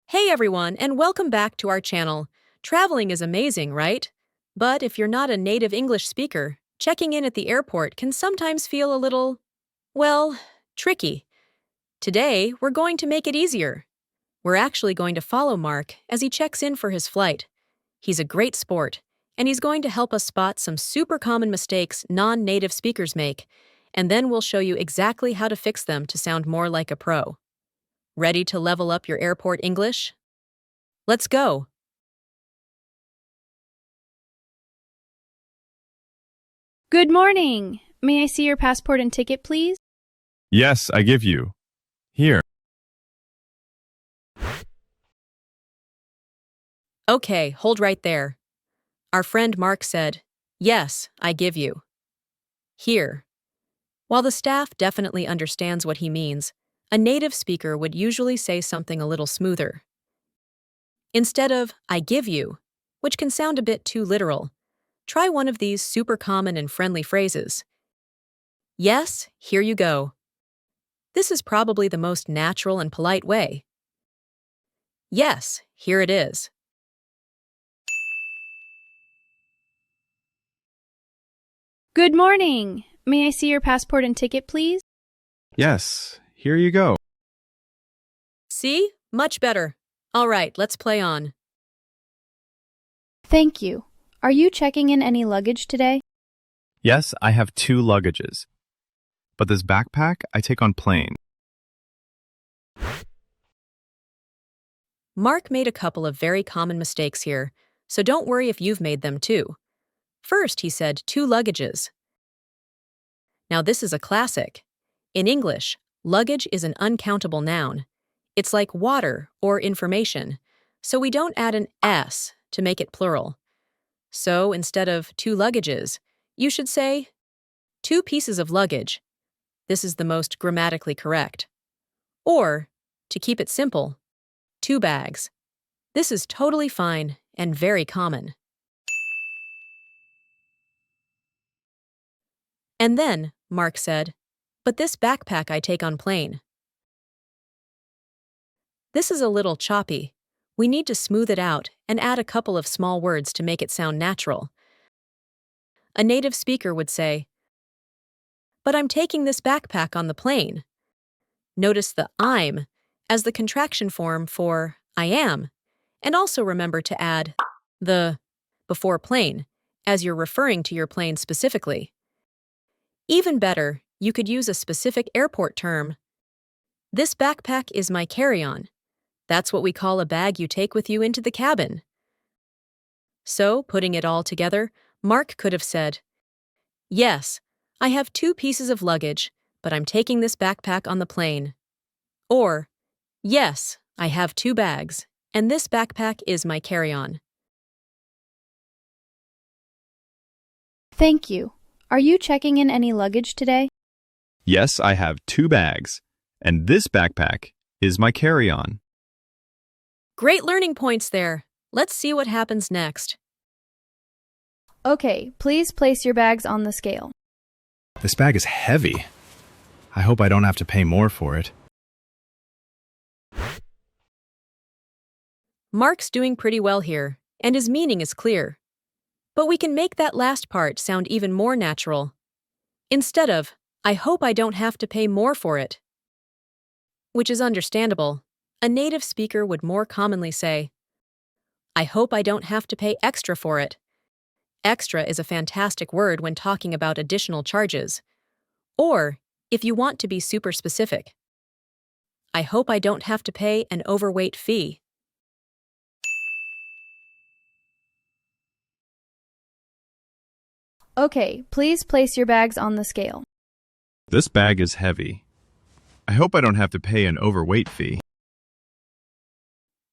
Hey everyone, and welcome back to our channel. Traveling is amazing, right? But if you're not a native English speaker, checking in at the airport can sometimes feel a little, well, tricky. Today, we're going to make it easier. We're actually going to follow Mark as he checks in for his flight. He's a great sport, and he's going to help us spot some super common mistakes non-native speakers make, and then we'll show you exactly how to fix them to sound more like a pro. Ready to level up your airport English? Let's go! Good morning. May I see your passport and ticket, please? Yes, I give you. Here. Okay, hold right there. Our friend Mark said, "Yes, I give you." Here. While the staff definitely understands what he means, a native speaker would usually say something a little smoother. Instead of, "I give you," which can sound a bit too literal, try one of these super common and friendly phrases. Yes, here you go. This is probably the most natural and polite way. Yes, here it is. Good morning. May I see your passport and ticket, please? Yes, here you go. See? Much better. All right, let's play on. Thank you. Are you checking in any luggage today? Yes, I have 2 luggages. But this backpack I take on plane. Mark made a couple of very common mistakes here, so don't worry if you've made them too. First, he said 2 luggages. Now this is a classic. In English, luggage is an uncountable noun. It's like water or information, so we don't add an S to make it plural. So instead of 2 luggages, you should say 2 pieces of luggage. This is the most grammatically correct. Or, to keep it simple, 2 bags. This is totally fine and very common. And then, Mark said, "But this backpack I take on plane." This is a little choppy. We need to smooth it out and add a couple of small words to make it sound natural. A native speaker would say, "But I'm taking this backpack on the plane." Notice the I'm as the contraction form for I am, and also remember to add the before plane, as you're referring to your plane specifically. Even better, you could use a specific airport term. This backpack is my carry-on. That's what we call a bag you take with you into the cabin. So, putting it all together, Mark could have said, "Yes, I have 2 pieces of luggage, but I'm taking this backpack on the plane." Or, "Yes, I have 2 bags, and this backpack is my carry-on." Thank you. Are you checking in any luggage today? Yes, I have 2 bags. And this backpack is my carry-on. Great learning points there. Let's see what happens next. Okay, please place your bags on the scale. This bag is heavy. I hope I don't have to pay more for it. Mark's doing pretty well here, and his meaning is clear. But we can make that last part sound even more natural. Instead of, "I hope I don't have to pay more for it," which is understandable, a native speaker would more commonly say, "I hope I don't have to pay extra for it." Extra is a fantastic word when talking about additional charges. Or, if you want to be super specific, "I hope I don't have to pay an overweight fee." Okay, please place your bags on the scale. This bag is heavy. I hope I don't have to pay an overweight fee.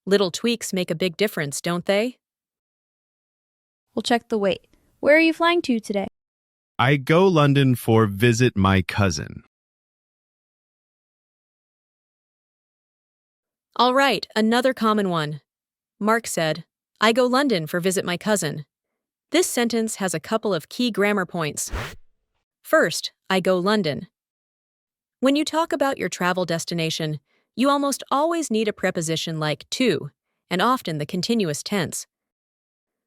Little tweaks make a big difference, don't they? We'll check the weight. Where are you flying to today? I go London for visit my cousin. All right, another common one. Mark said, "I go London for visit my cousin." This sentence has a couple of key grammar points. First, I go London. When you talk about your travel destination, you almost always need a preposition like to, and often the continuous tense.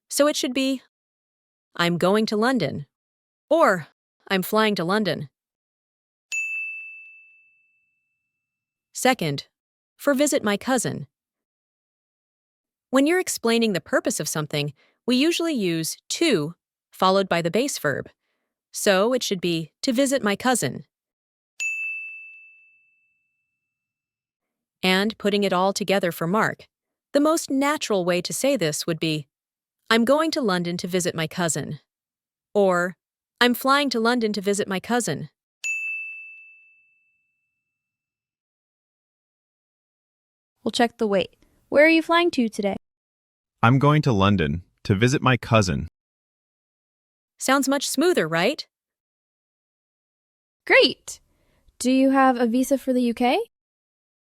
So it should be, I'm going to London, or I'm flying to London. Second, for visit my cousin. When you're explaining the purpose of something, we usually use to, followed by the base verb. So it should be to visit my cousin. And putting it all together for Mark, the most natural way to say this would be, I'm going to London to visit my cousin. Or, I'm flying to London to visit my cousin. We'll check the weight. Where are you flying to today? I'm going to London to visit my cousin. Sounds much smoother, right? Great! Do you have a visa for the UK?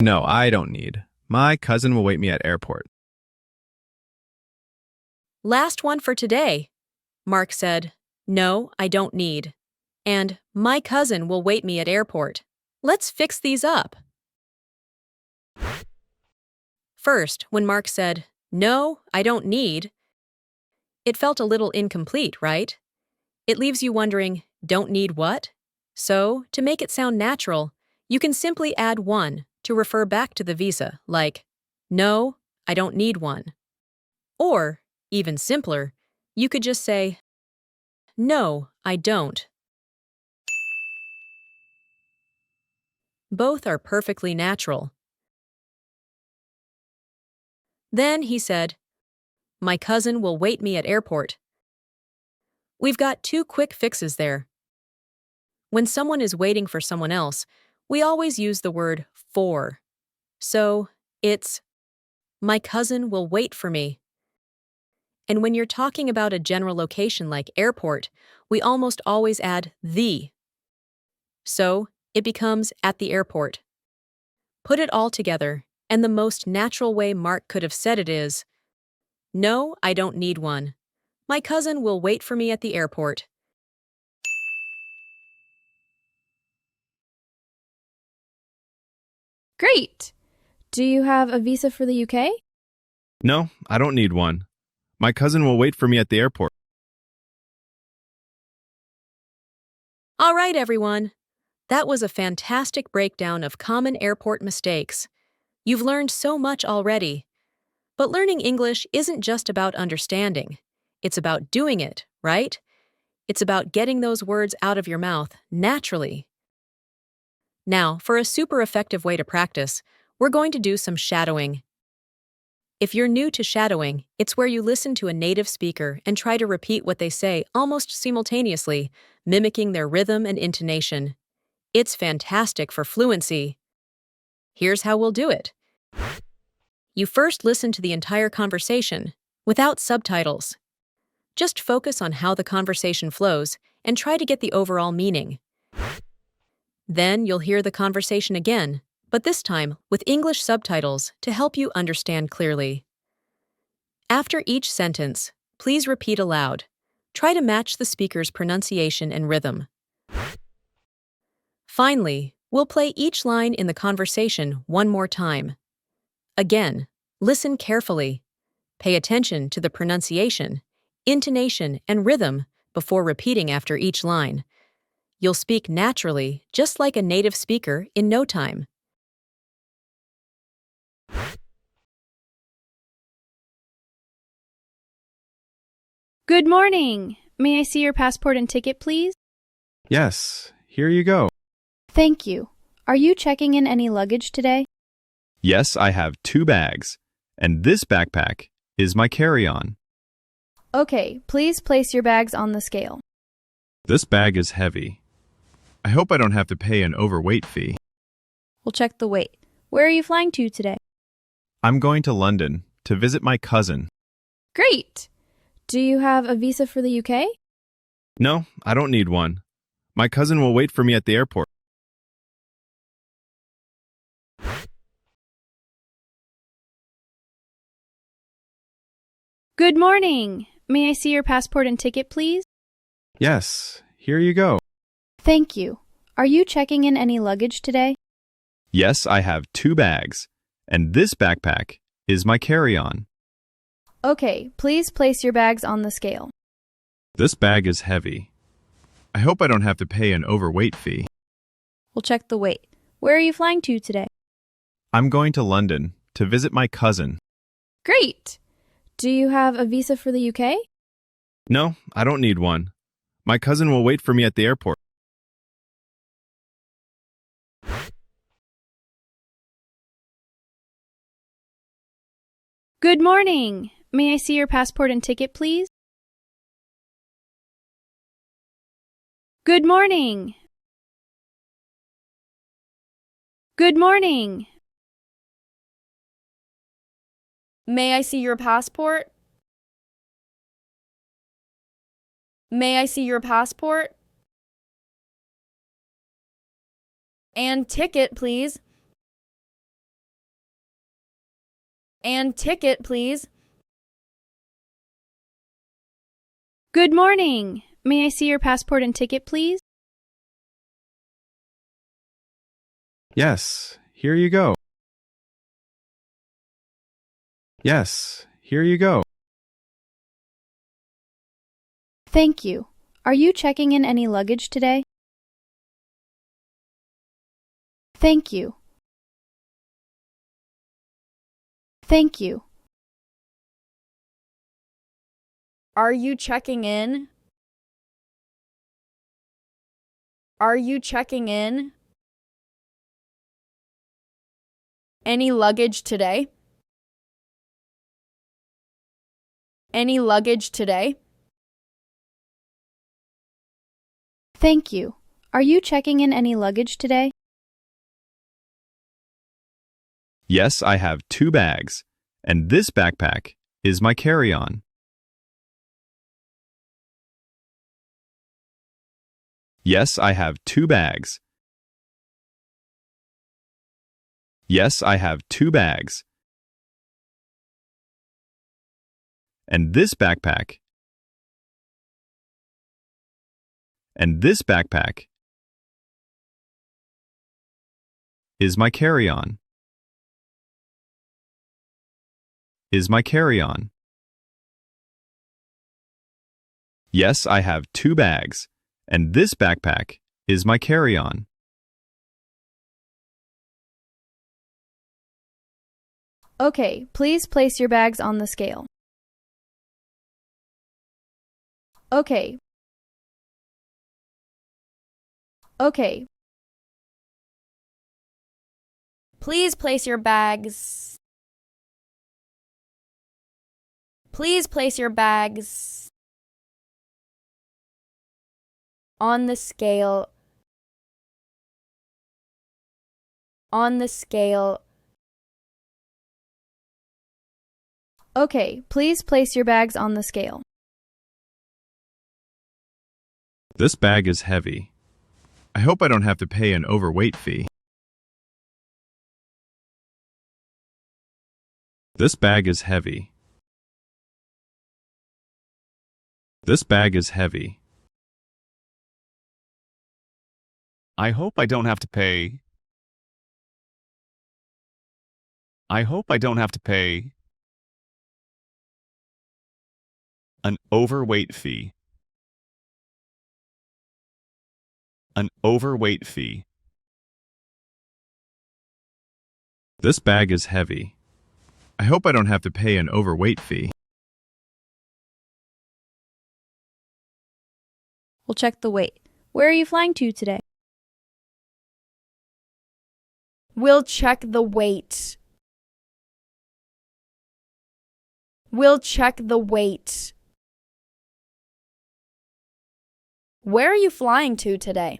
No, I don't need. My cousin will wait me at airport. Last one for today. Mark said, no, I don't need. And my cousin will wait me at airport. Let's fix these up. First, when Mark said, no, I don't need, it felt a little incomplete, right? It leaves you wondering, don't need what? So, to make it sound natural, you can simply add one to refer back to the visa, like, no, I don't need one. Or, even simpler, you could just say, no, I don't. Both are perfectly natural. Then he said, my cousin will wait me at airport. We've got two quick fixes there. When someone is waiting for someone else, we always use the word for. So, it's, my cousin will wait for me. And when you're talking about a general location like airport, we almost always add the. So, it becomes at the airport. Put it all together, and the most natural way Mark could have said it is, no, I don't need one. My cousin will wait for me at the airport. Great! Do you have a visa for the UK? No, I don't need one. My cousin will wait for me at the airport. All right, everyone. That was a fantastic breakdown of common airport mistakes. You've learned so much already. But learning English isn't just about understanding. It's about doing it, right? It's about getting those words out of your mouth naturally. Now, for a super effective way to practice, we're going to do some shadowing. If you're new to shadowing, it's where you listen to a native speaker and try to repeat what they say almost simultaneously, mimicking their rhythm and intonation. It's fantastic for fluency. Here's how we'll do it. You first listen to the entire conversation, without subtitles. Just focus on how the conversation flows and try to get the overall meaning. Then you'll hear the conversation again, but this time with English subtitles to help you understand clearly. After each sentence, please repeat aloud. Try to match the speaker's pronunciation and rhythm. Finally, we'll play each line in the conversation one more time. Again, listen carefully. Pay attention to the pronunciation, intonation, and rhythm before repeating after each line. You'll speak naturally, just like a native speaker, in no time. Good morning! May I see your passport and ticket, please? Yes, here you go. Thank you. Are you checking in any luggage today? Yes, I have 2 bags, and this backpack is my carry-on. Okay, please place your bags on the scale. This bag is heavy. I hope I don't have to pay an overweight fee. We'll check the weight. Where are you flying to today? I'm going to London to visit my cousin. Great! Do you have a visa for the UK? No, I don't need one. My cousin will wait for me at the airport. Good morning! May I see your passport and ticket, please? Yes, here you go. Thank you. Are you checking in any luggage today? Yes, I have 2 bags, and this backpack is my carry-on. Okay, please place your bags on the scale. This bag is heavy. I hope I don't have to pay an overweight fee. We'll check the weight. Where are you flying to today? I'm going to London to visit my cousin. Great! Do you have a visa for the UK? No, I don't need one. My cousin will wait for me at the airport. Good morning! May I see your passport and ticket, please? Good morning! Good morning! May I see your passport? May I see your passport? And ticket, please. And ticket, please. Good morning! May I see your passport and ticket, please? Yes, here you go. Yes, here you go. Thank you. Are you checking in any luggage today? Thank you. Thank you. Are you checking in? Are you checking in? Any luggage today? Any luggage today? Thank you. Are you checking in any luggage today? Yes, I have 2 bags, and this backpack is my carry-on. Yes, I have 2 bags. Yes, I have 2 bags. And this backpack. And this backpack is my carry-on. Is my carry-on. Yes, I have 2 bags, and this backpack is my carry-on. Okay, please place your bags on the scale. Okay. Okay. Please place your bags. Please place your bags on the scale. On the scale. Okay, please place your bags on the scale. This bag is heavy. I hope I don't have to pay an overweight fee. This bag is heavy. This bag is heavy. I hope I don't have to pay. I hope I don't have to pay an overweight fee. An overweight fee. This bag is heavy. I hope I don't have to pay an overweight fee. We'll check the weight. Where are you flying to today? We'll check the weight. We'll check the weight. Where are you flying to today?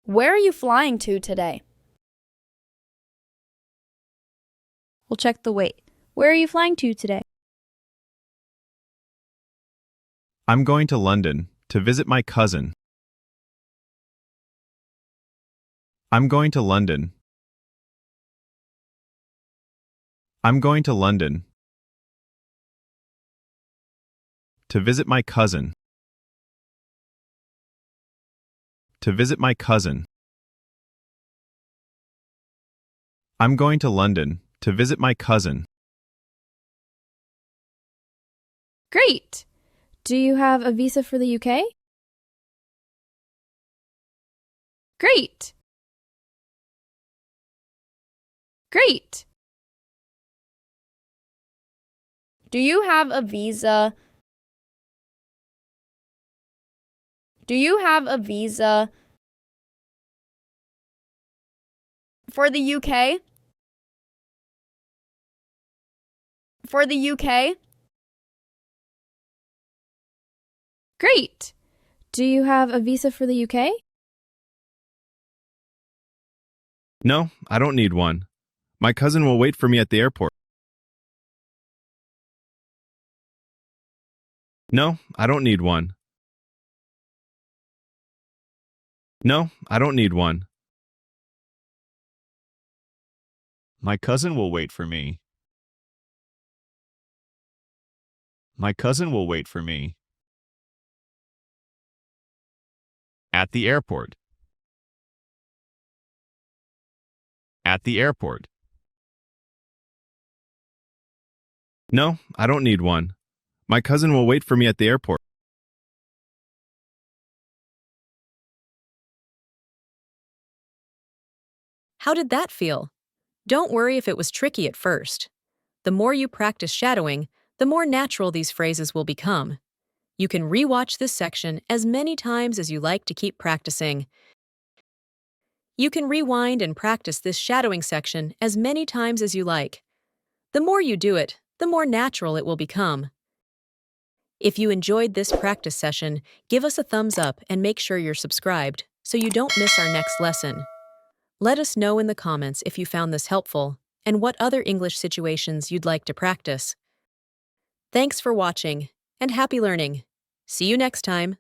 Where are you flying to today? We'll check the weight. Where are you flying to today? I'm going to London to visit my cousin. I'm going to London. I'm going to London to visit my cousin. To visit my cousin. I'm going to London to visit my cousin. Great! Do you have a visa for the UK? Great! Great! Do you have a visa? Do you have a visa for the UK? For the UK? Great! Do you have a visa for the UK? No, I don't need one. My cousin will wait for me at the airport. No, I don't need one. No, I don't need one. My cousin will wait for me. My cousin will wait for me. At the airport. At the airport. No, I don't need one. My cousin will wait for me at the airport. How did that feel? Don't worry if it was tricky at first. The more you practice shadowing, the more natural these phrases will become. You can rewatch this section as many times as you like to keep practicing. You can rewind and practice this shadowing section as many times as you like. The more you do it, the more natural it will become. If you enjoyed this practice session, give us a thumbs up and make sure you're subscribed so you don't miss our next lesson. Let us know in the comments if you found this helpful and what other English situations you'd like to practice. Thanks for watching and happy learning. See you next time.